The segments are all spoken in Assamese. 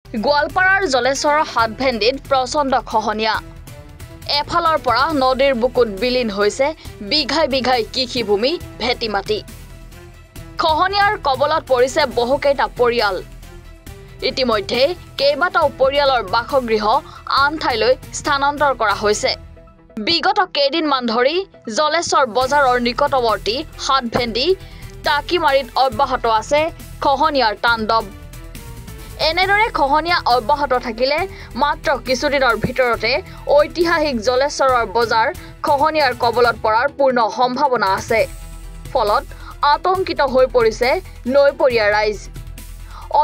গোৱালপাৰাৰ জলেশ্বৰৰ হাতভেন্দিত প্ৰচণ্ড খহনীয়া এফালৰ পৰা নদীৰ বুকুত বিলীন হৈছে বিঘাই বিঘাই কৃষিভূমি ভেটি মাটি খহনীয়াৰ কবলত পৰিছে বহুকেইটা পৰিয়াল ইতিমধ্যে কেইবাটাও পৰিয়ালৰ বাসগৃহ আন ঠাইলৈ স্থানান্তৰ কৰা হৈছে বিগত কেইদিনমান ধৰি জলেশ্বৰ বজাৰৰ নিকটৱৰ্তী হাতভেন্দি টাকিমাৰীত অব্যাহত আছে খহনীয়াৰ তাণ্ডৱ এনেদৰে খহনীয়া অব্যাহত থাকিলে মাত্ৰ কিছুদিনৰ ভিতৰতে ঐতিহাসিক জলেশ্বৰৰ বজাৰ খহনীয়াৰ কবলত পৰাৰ পূৰ্ণ সম্ভাৱনা আছে ফলত আতংকিত হৈ পৰিছে নৈপৰীয়া ৰাইজ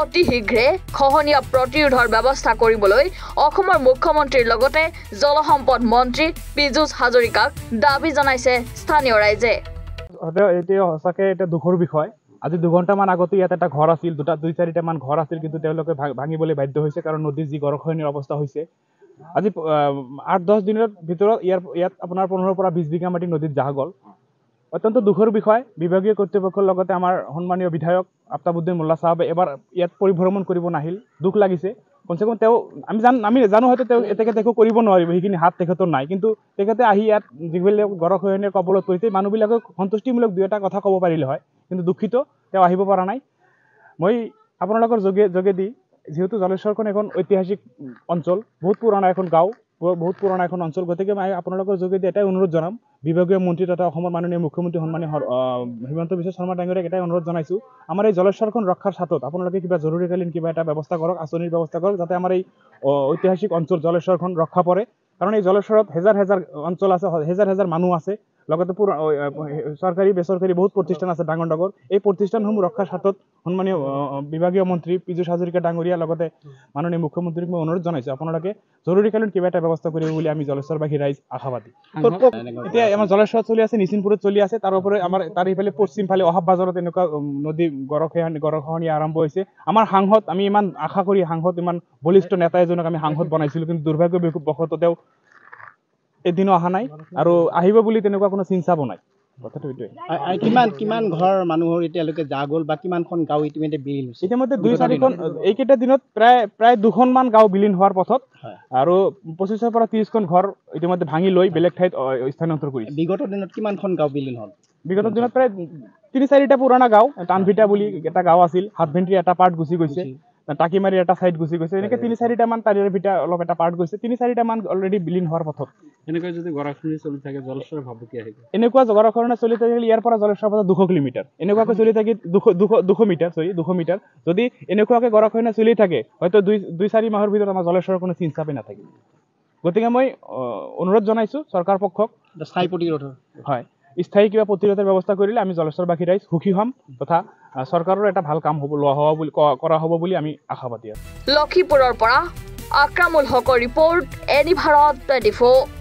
অতি শীঘ্ৰে খহনীয়া প্ৰতিৰোধৰ ব্যৱস্থা কৰিবলৈ অসমৰ মুখ্যমন্ত্ৰীৰ লগতে জলসম্পদ মন্ত্ৰী পীযুষ হাজৰিকাক দাবী জনাইছে স্থানীয় ৰাইজে এতিয়া সঁচাকে এটা দুখৰ বিষয় আজি 2 ঘণ্টামান আগতে ইয়াত এটা ঘৰ আছিল দুই চাৰিটামান ঘৰ আছিল কিন্তু তেওঁলোকে ভাঙিবলৈ বাধ্য হৈছে কাৰণ নদীৰ যি গৰাখহনীয়াৰ অৱস্থা হৈছে আজি 8-10 দিনৰ ভিতৰত ইয়াত আপোনাৰ 15 পৰা 20 বিঘা মাটি নদীত জাহ গ'ল অত্যন্ত দুখৰ বিষয় বিভাগীয় কৰ্তৃপক্ষৰ লগতে আমাৰ সন্মানীয় বিধায়ক আফতাবউদ্দিন মোল্লা সাহেবে এবাৰ ইয়াত পৰিভ্ৰমণ কৰিব নাহিল দুখ লাগিছে কমসে কম তেওঁ আমি জানো হয়তো তেওঁ এতেকে কৰিব নোৱাৰিব সেইখিনি হাত তেখেতৰ নাই কিন্তু তেখেতে আহি ইয়াত যিবিলাক গৰাখহনীয়াৰ কবলত পৰিছে মানুহবিলাকক সন্তুষ্টিমূলক দুই এটা কথা ক'ব পাৰিলে হয় কিন্তু দুখিত তেওঁ আহিব পৰা নাই মই আপোনালোকৰ যোগেদি যেহেতু জলেশ্বৰখন এখন ঐতিহাসিক অঞ্চল বহুত পুৰণা এখন গাঁও বহুত পুৰণা এখন অঞ্চল গতিকে মই আপোনালোকৰ যোগেদি এটাই অনুৰোধ জনাম বিভাগীয় মন্ত্ৰী তথা অসমৰ মাননীয় মুখ্যমন্ত্ৰী সন্মানীয় হিমন্ত বিশ্ব শৰ্মা ডাঙৰীয়াক এটাই অনুৰোধ জনাইছোঁ আমাৰ এই জলেশ্বৰখন ৰক্ষাৰ স্বাৰ্থত আপোনালোকে কিবা জৰুৰীকালীন কিবা এটা ব্যৱস্থা কৰক আঁচনিৰ ব্যৱস্থা কৰক যাতে আমাৰ এই ঐতিহাসিক অঞ্চল জলেশ্বৰখন ৰক্ষা পৰে কাৰণ এই জলেশ্বৰত হেজাৰ হেজাৰ অঞ্চল আছে হেজাৰ হেজাৰ মানুহ আছে লগতে চৰকাৰী বেচৰকাৰী বহুত প্ৰতিষ্ঠান আছে ডাঙৰ ডাঙৰ এই প্ৰতিষ্ঠানসমূহ ৰক্ষাৰ স্বাৰ্থত সন্মানীয় বিভাগীয় মন্ত্ৰী পীযুষ হাজৰিকা ডাঙৰীয়া লগতে মাননীয় মুখ্যমন্ত্ৰীক মই অনুৰোধ জনাইছোঁ আপোনালোকে জৰুৰীকালীন কিবা এটা ব্যৱস্থা কৰিব বুলি আমি জলেশ্বৰবাসী ৰাইজ আশাবাদী এতিয়া আমাৰ জলেশ্বৰত চলি আছে নিচিনপুৰত চলি আছে তাৰ ওপৰত আমাৰ তাৰ ইফালে পশ্চিম ফালে অহাব বাজাৰত এনেকুৱা নদী গৰাখহনীয়া আৰম্ভ হৈছে আমাৰ সাংসদ আমি ইমান আশা কৰি সাংসদ ইমান বলিষ্ঠ নেতা এজনক আমি সাংসদ বনাইছিলোঁ কিন্তু দুৰ্ভাগ্যবশতঃ তেওঁ এদিনো অহা নাই আৰু আহিব বুলি তেনেকুৱা কোনো চিন্তা নাই কথাটো এইটোৱে কিমান ঘৰ মানুহৰ এতিয়ালৈকে যা গ'ল বা কিমানখন গাঁও ইতিমধ্যে বিলীন হৈছে ইতিমধ্যে 2-4খন এইকেইটা দিনত প্ৰায় 2খনমান গাঁও বিলীন হোৱাৰ পথত আৰু 25 পৰা 30খন ঘৰ ইতিমধ্যে ভাঙি লৈ বেলেগ ঠাইত স্থানান্তৰ কৰিছে বিগত দিনত কিমানখন গাঁও বিলীন হ'ল বিগত দিনত প্ৰায় 3-4টা পুৰণা গাঁও টানভিটা বুলি এটা গাঁও আছিল হাতভেন্দিৰ এটা পাৰ্ট গুচি গৈছে টাকিমাৰীৰ এটা সাইড গুচি গৈছে এনেকৈ 3-4টা মান তাৰিৰ ভিটা অলপ এটা পাৰ্ট গৈছে 3-4টা মান অলৰেডি বিলীন হোৱাৰ পথত এনেকৈ যদি গৰাখহনীয়া চলি থাকে জলেশ্বৰৰ ভাবুকি আহিব এনেকুৱা গৰাখহনীয়া চলি থাকিলে ইয়াৰ পৰা জলেশ্বৰৰ পৰা 200 কিলোমিটাৰ এনেকুৱাকৈ চলি থাকি 200 মিটাৰ যদি এনেকুৱাকৈ গৰাখহনীয়া চলি থাকে হয়তো 2-4 মাহৰ ভিতৰত আমাৰ জলেশ্বৰৰ কোনো চিন্তাপে নাথাকিব গতিকে মই অনুৰোধ জনাইছোঁ চৰকাৰ পক্ষক স্থায়ী প্ৰতিৰোধ হয় স্থায়ী কিবা প্ৰতিৰোধৰ ব্যৱস্থা কৰিলে আমি জলেশ্বৰবাসী ৰাইজ সুখী হ'ম তথা চৰকাৰৰ এটা ভাল কাম কৰা হ'ব বুলি আমি আশাবাদী আছোঁ লখিমপুৰৰ পৰা আক্ৰামুল হকৰ ৰিপৰ্ট এনি ভাৰত 24